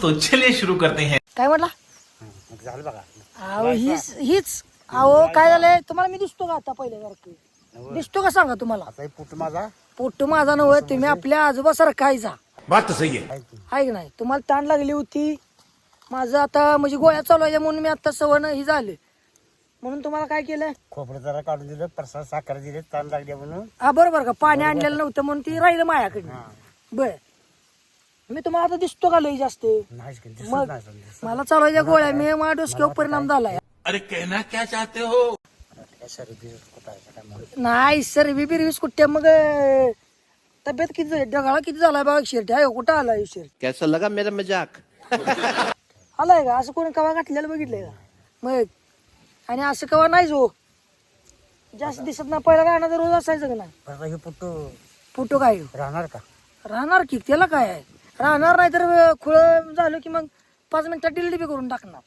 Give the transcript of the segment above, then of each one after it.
तो चलिए शुरू करते हैं. काय म्हटला? झालं बघा. अहो हीच अहो काय झालंय तुम्हाला मी दिसतो का आता पहिल्यासारखं दिसतो का सांगा तुम्हाला? आता हे पुट माझा पोट्टू माझा नव्हे तुम्ही आपल्या आजोबासारखं खायचा बात तो सही है. आहे की. आहे की नाही? तुम्हाला ताण लागली होती माझं आता म्हणजे गोळ्या चालू आहे म्हणून मी आता सवण ही झाले म्हणून तुम्हाला काय केलं खोबरं जरा काढून दिलं, प्रसाद साखर दिले, ताण लागले म्हणून. हा बरोबर का पाणी आणलेलं नव्हतं म्हणून ती राहिलं माझ्याकडे. हा. बर मी तुम्हाला आता दिसतो का लई जास्त? नाहीच की, दिसत मग नाही समजा. दिसत मला चालवायच्या गोळ्या मी माझ्या डोसक्यावर परिणाम झालाय. अरे कहना क्या चाहते हो? नाही. शरीर बिरीर कुठायचं काय म्हणून. नाही सर बिरवीस कुठे मग तब्येत किती झाली डगाळा किती झालाय बघा शर्ट आहे कुठं आलाय शर्ट कैसा लगा मेरा मजाक? आलाय का असं कोणी कवा घातलेलं बघितलंय का मग? आणि असं कवा नाहीच हो जास्त दिसत ना पहिला गाणं रोज असायचं का नाही? परत हे पुट फोटो काय राहणार का? राहणार की त्याला काय आहे राहणार नाही तर खुळ झालं की मग 5 मिनिटात डिलीट बी करून टाकणार.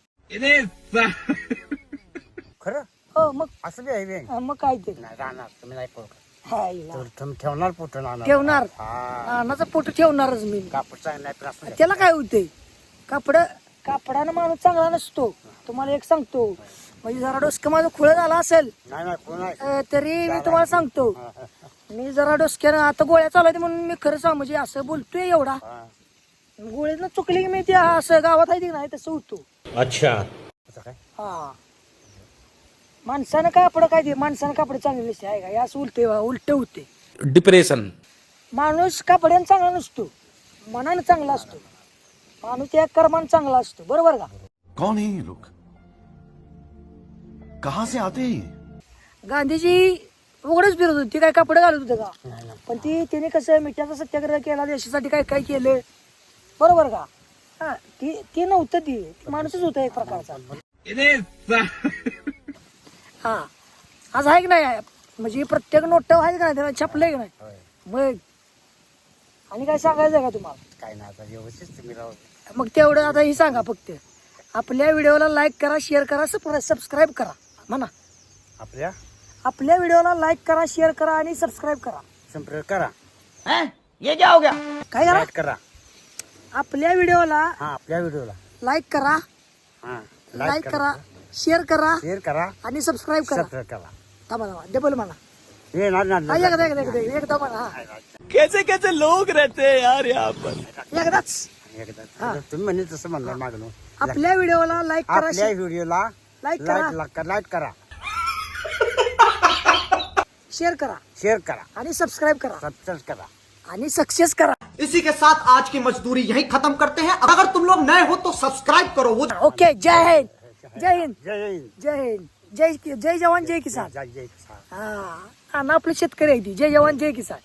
खरं हो मग असं बी आहे बी. हा, मग काय ते नाही राहणार, तुम्ही नाही पळत. हाय ना. तर तुम्ही ठेवणार पुट राहणार. ठेवणार हा. रानाचा फोटो ठेवणारच मी. कापड चांगलं नाही, पण असं द्या. त्याला काय होते कापडानं माणूस चांगला नसतो तुम्हाला एक सांगतो. म्हणजे जरा डोसकं माझं खुळ झाला असेल नाही कोण नाही. तरी मी तुम्हाला सांगतो मी जरा डोसक्यानं आता गोळ्या चालवते म्हणून मी खरं सांग म्हणजे असं बोलतोय एवढा हा. गोळीनं चुकली की मी ते असं गावात आहे की नाही तसं होतो. अच्छा. असं काय? हा माणसानं कापड काय ते माणसानं कापड चांगले नसते आहे का हे असं उलट होते. डिप्रेशन. माणूस कापड्यानं चांगला नसतो मनानं चांगला असतो. माणूस त्या कर्मानं चांगला असतो बरोबर का? कौन है ये लोग? कहां से आते हैं? गांधीजी उघडच फिरत होती काय कपडे घालत होते का? नाही नाही. पण तिने कसं मिठाचा सत्याग्रह केला देशासाठी काय काय केलं बरोबर का? हा ती नव्हतं ती माणूसच होता एक प्रकारचा. हा आज आहे की नाही म्हणजे प्रत्येक नोट आहे का नाही त्याला छापलंय की नाही होय. मग आणि काय सांगायचं का तुम्हाला? काय नाही, आता व्यवस्थित तुम्ही राहू. मग तेवढं आता ही सांगा फक्त आपल्या व्हिडिओला लाईक करा शेअर करा सबस्क्राईब करा म्हणा. आपल्या व्हिडिओला लाईक करा शेअर करा आणि सबस्क्राईब करा. संपर्क करा. काय करा? लाईक करा. आपल्या व्हिडिओला हा, आपल्या व्हिडिओला लाईक करा हा लाईक करा शेअर करा शेअर करा, आणि सबस्क्राईब करा. सबस्क्राईब करा. थांबा डबल म्हणा. हे ना ना हा, एकदा म्हणा हा. कैसे कैसे लोग रहते हैं यार यहाँ पर. एकदाच एकदा तुम्ही म्हणजे तसं म्हणणार मागणं. आपल्या व्हिडिओला लाईक करा आपल्या व्हिडिओला लाईक करा लाईक करा, शेअर करा शेअर करा, आणि सबस्क्राईब करा सबस्क्राईब करा. आणि सक्सेस करा. इसी के साथ आज की मजदूरी यहीं खत्म करते हैं. अगर तुम लोग नए हो तो सब्सक्राइब करो. वो ओके जय हिंद जय हिंद जय हिंद. जय हिंद जय जवान जय किसान. जय जय किसान. हा आणि आपले शेतकरी आहे ती जय जवान जय किसान.